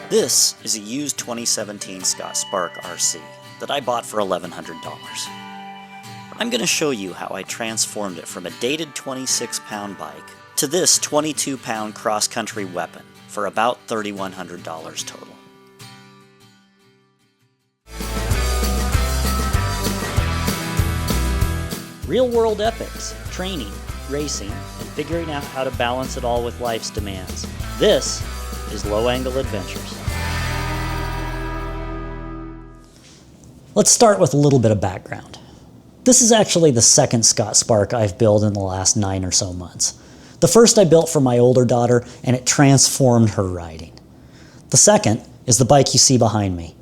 This is a used 2017 Scott Spark RC that I bought for $1,100. I'm going to show you how I transformed it from a dated 26-pound bike to this 22-pound cross-country weapon for about $3,100 total. Real-world epics, training, racing, and figuring out how to balance it all with life's demands. This is Low Angle Adventures. Let's start with a little bit of background. This is actually the second Scott Spark I've built in the last 9 or so months. The first I built for my older daughter, and it transformed her riding. The second is the bike you see behind me.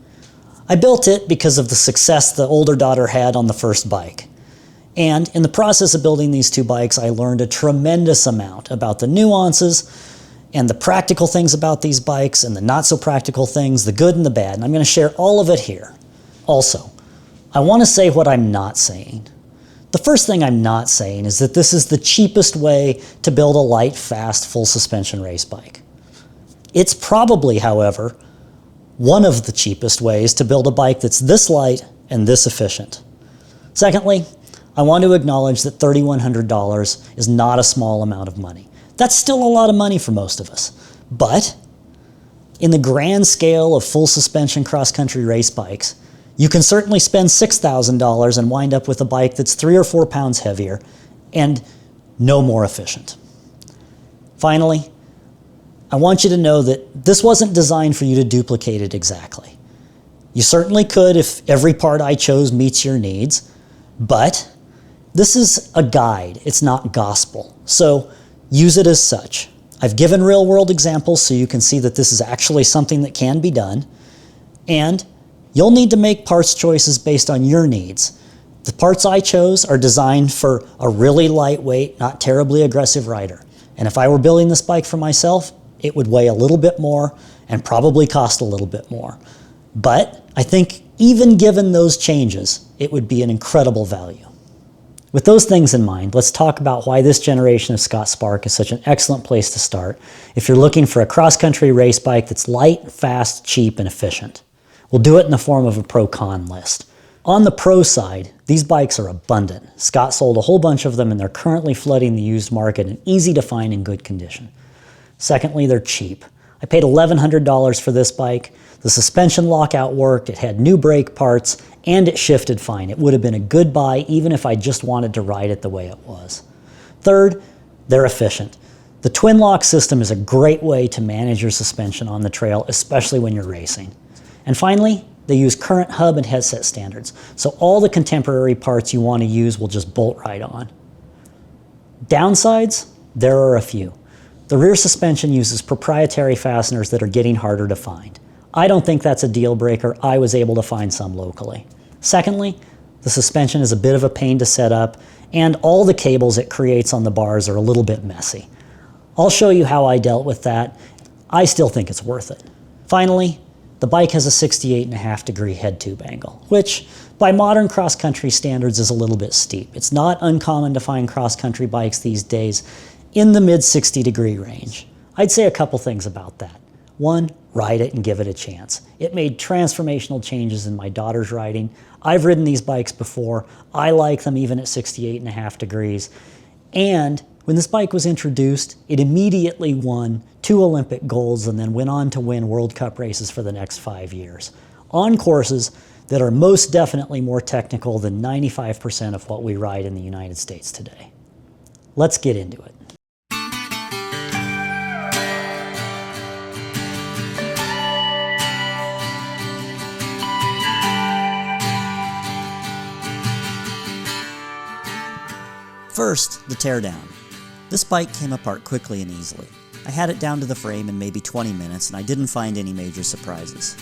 I built it because of the success the older daughter had on the first bike. And in the process of building these two bikes, I learned a tremendous amount about the nuances and the practical things about these bikes and the not so practical things, the good and the bad. And I'm going to share all of it here. Also, I want to say what I'm not saying. The first thing I'm not saying is that this is the cheapest way to build a light, fast, full suspension race bike. It's probably, however, one of the cheapest ways to build a bike that's this light and this efficient. Secondly, I want to acknowledge that $3,100 is not a small amount of money. That's still a lot of money for most of us. But in the grand scale of full suspension cross-country race bikes, you can certainly spend $6,000 and wind up with a bike that's 3 or 4 pounds heavier and no more efficient. Finally, I want you to know that this wasn't designed for you to duplicate it exactly. You certainly could if every part I chose meets your needs, but this is a guide, it's not gospel, so use it as such. I've given real-world examples so you can see that this is actually something that can be done, and you'll need to make parts choices based on your needs. The parts I chose are designed for a really lightweight, not terribly aggressive rider, and if I were building this bike for myself, it would weigh a little bit more and probably cost a little bit more. But I think even given those changes, it would be an incredible value. With those things in mind, let's talk about why this generation of Scott Spark is such an excellent place to start if you're looking for a cross-country race bike that's light, fast, cheap, and efficient. We'll do it in the form of a pro-con list. On the pro side, these bikes are abundant. Scott sold a whole bunch of them and they're currently flooding the used market and easy to find in good condition. Secondly, they're cheap. I paid $1,100 for this bike. The suspension lockout worked, it had new brake parts, and it shifted fine. It would have been a good buy even if I just wanted to ride it the way it was. Third, they're efficient. The Twinloc system is a great way to manage your suspension on the trail, especially when you're racing. And finally, they use current hub and headset standards, so all the contemporary parts you want to use will just bolt right on. Downsides? There are a few. The rear suspension uses proprietary fasteners that are getting harder to find. I don't think that's a deal breaker. I was able to find some locally. Secondly, the suspension is a bit of a pain to set up, and all the cables it creates on the bars are a little bit messy. I'll show you how I dealt with that. I still think it's worth it. Finally, the bike has a 68.5-degree head tube angle, which by modern cross-country standards is a little bit steep. It's not uncommon to find cross-country bikes these days in the mid-60-degree range. I'd say a couple things about that. One, ride it and give it a chance. It made transformational changes in my daughter's riding. I've ridden these bikes before. I like them even at 68.5 degrees. And when this bike was introduced, it immediately won 2 Olympic golds and then went on to win World Cup races for the next 5 years on courses that are most definitely more technical than 95% of what we ride in the United States today. Let's get into it. First, the teardown. This bike came apart quickly and easily. I had it down to the frame in maybe 20 minutes and I didn't find any major surprises.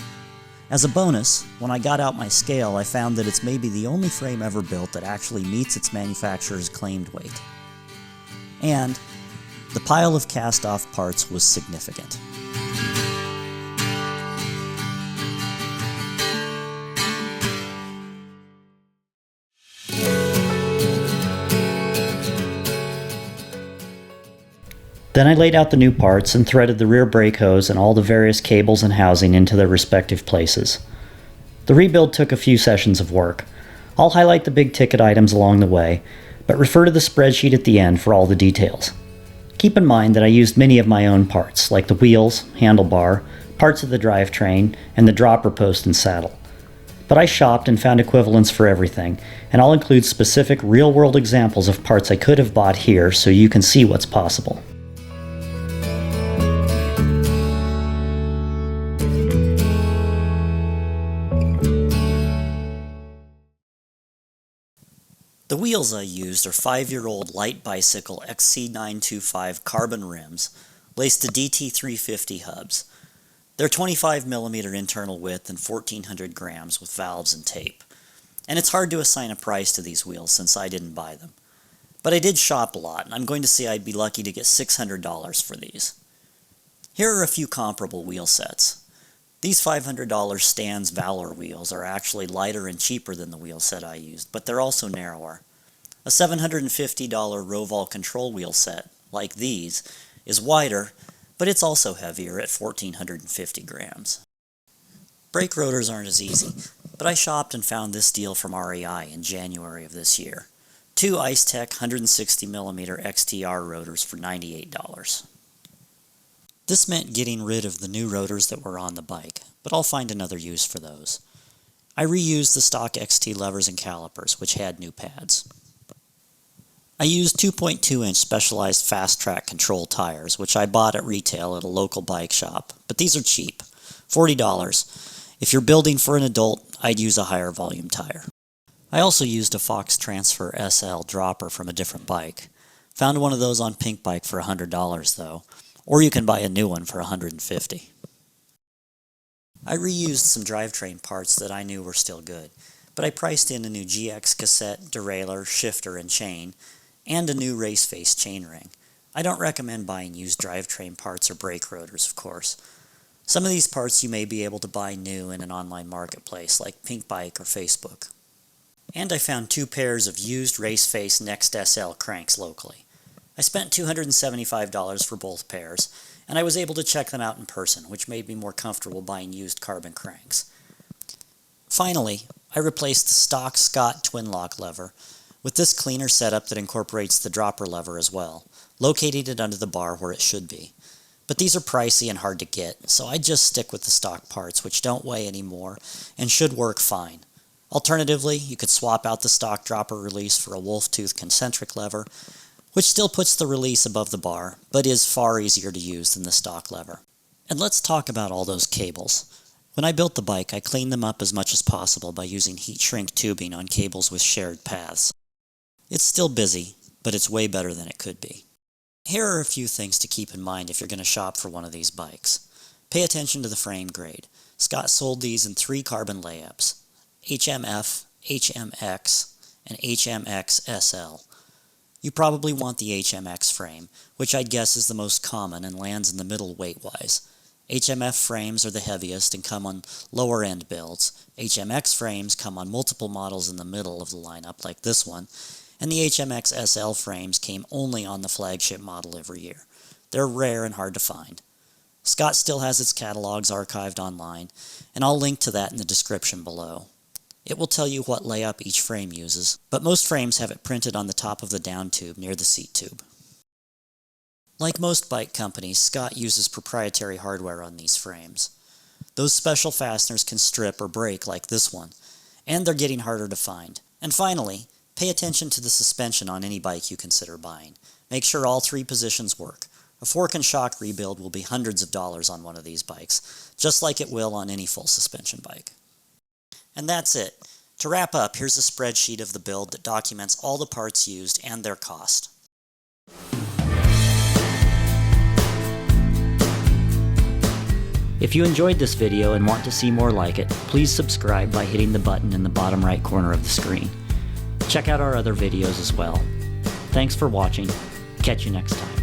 As a bonus, when I got out my scale, I found that it's maybe the only frame ever built that actually meets its manufacturer's claimed weight. And the pile of cast-off parts was significant. Then I laid out the new parts and threaded the rear brake hose and all the various cables and housing into their respective places. The rebuild took a few sessions of work. I'll highlight the big ticket items along the way, but refer to the spreadsheet at the end for all the details. Keep in mind that I used many of my own parts, like the wheels, handlebar, parts of the drivetrain, and the dropper post and saddle. But I shopped and found equivalents for everything, and I'll include specific real-world examples of parts I could have bought here so you can see what's possible. The wheels I used are 5-year-old light bicycle XC925 carbon rims laced to DT350 hubs. They're 25mm internal width and 1,400 grams with valves and tape. And it's hard to assign a price to these wheels since I didn't buy them. But I did shop a lot, and I'm going to say I'd be lucky to get $600 for these. Here are a few comparable wheel sets. These $500 Stan's Valor wheels are actually lighter and cheaper than the wheel set I used, but they're also narrower. A $750 Roval control wheel set, like these, is wider, but it's also heavier at 1,450 grams. Brake rotors aren't as easy, but I shopped and found this deal from REI in January of this year. 2 IceTech 160mm XTR rotors for $98. This meant getting rid of the new rotors that were on the bike, but I'll find another use for those. I reused the stock XT levers and calipers, which had new pads. I used 2.2-inch specialized fast track control tires, which I bought at retail at a local bike shop, but these are cheap, $40. If you're building for an adult, I'd use a higher volume tire. I also used a Fox Transfer SL dropper from a different bike. Found one of those on Pink Bike for $100 though, or you can buy a new one for $150. I reused some drivetrain parts that I knew were still good, but I priced in a new GX cassette, derailleur, shifter, and chain, and a new race face chainring. I don't recommend buying used drivetrain parts or brake rotors, of course. Some of these parts you may be able to buy new in an online marketplace like Pink Bike or Facebook. And I found 2 pairs of used race face Next SL cranks locally. I spent $275 for both pairs, and I was able to check them out in person, which made me more comfortable buying used carbon cranks. Finally, I replaced the stock Scott Twinloc lever with this cleaner setup that incorporates the dropper lever as well, locating it under the bar where it should be. But these are pricey and hard to get, so I just stick with the stock parts, which don't weigh anymore and should work fine. Alternatively, you could swap out the stock dropper release for a wolf tooth concentric lever, which still puts the release above the bar, but is far easier to use than the stock lever. And let's talk about all those cables. When I built the bike, I cleaned them up as much as possible by using heat shrink tubing on cables with shared paths. It's still busy, but it's way better than it could be. Here are a few things to keep in mind if you're going to shop for one of these bikes. Pay attention to the frame grade. Scott sold these in 3 carbon layups: HMF, HMX, and HMX SL. You probably want the HMX frame, which I'd guess is the most common and lands in the middle weight-wise. HMF frames are the heaviest and come on lower-end builds. HMX frames come on multiple models in the middle of the lineup, like this one, and the HMX SL frames came only on the flagship model every year. They're rare and hard to find. Scott still has its catalogs archived online, and I'll link to that in the description below. It will tell you what layup each frame uses, but most frames have it printed on the top of the down tube near the seat tube. Like most bike companies, Scott uses proprietary hardware on these frames. Those special fasteners can strip or break like this one, and they're getting harder to find. And finally, pay attention to the suspension on any bike you consider buying. Make sure all 3 positions work. A fork and shock rebuild will be hundreds of dollars on one of these bikes, just like it will on any full suspension bike. And that's it. To wrap up, here's a spreadsheet of the build that documents all the parts used and their cost. If you enjoyed this video and want to see more like it, please subscribe by hitting the button in the bottom right corner of the screen. Check out our other videos as well. Thanks for watching. Catch you next time.